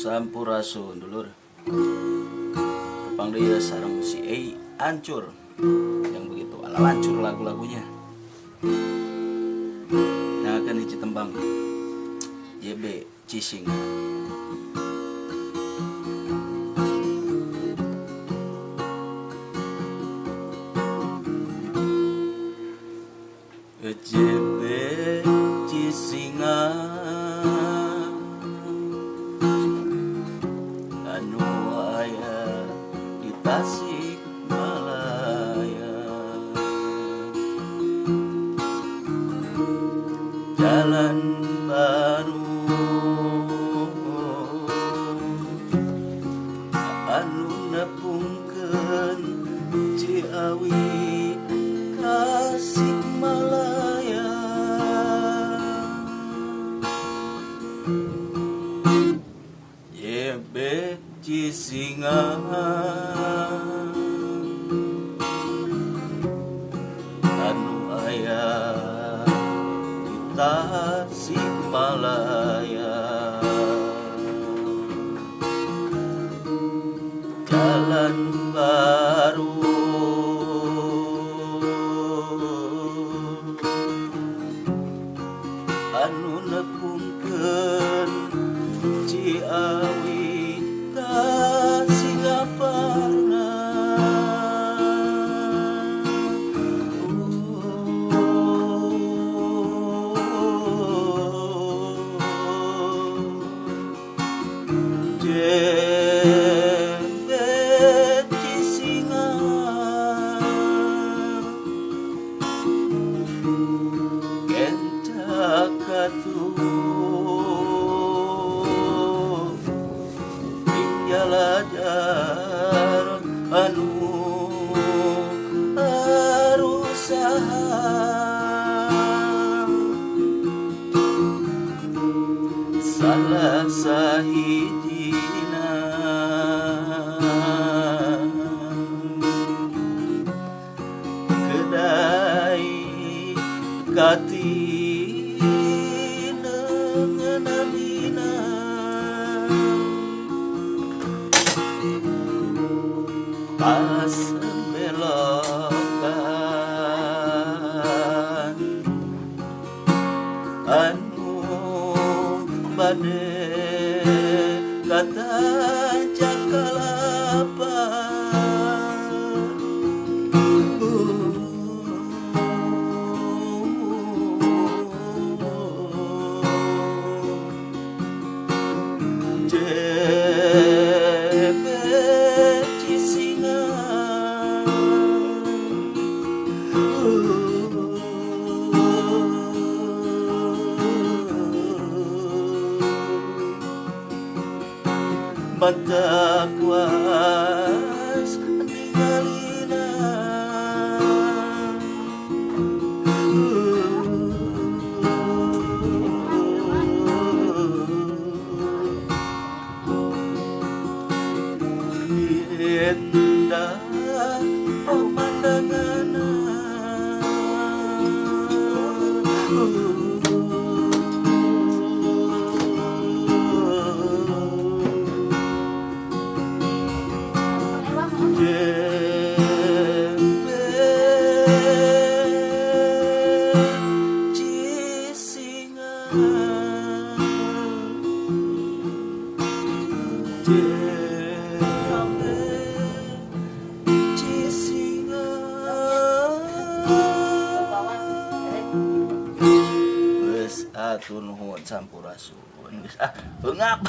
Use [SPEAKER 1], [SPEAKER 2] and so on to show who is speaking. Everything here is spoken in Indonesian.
[SPEAKER 1] Sampurasun dulur. Kepang dia sarang si Ei Ancur yang begitu ala lancur lagu-lagunya. Yang akan dici tembang YB Cising. JB Cisinga anu aya di Tasikmalaya, jalan baru anu nepungkeun Ciawi Tasikmalaya. YB Cisinga anu aya di Tasikmalaya, jalan baru anu nepungkeun Ciawi Singaparna. JB Cisinga kencakatuh pinjalajaran anu arusaha, salah sahijina kedai katinengeunamina pas belokan anu bade kata Cakalapa. JB Cisinga mata kuas ninggalina indah pemandanganna. JB Cisinga, JB Cisinga. Wes atur nuhun sampurasun. Geus beungap.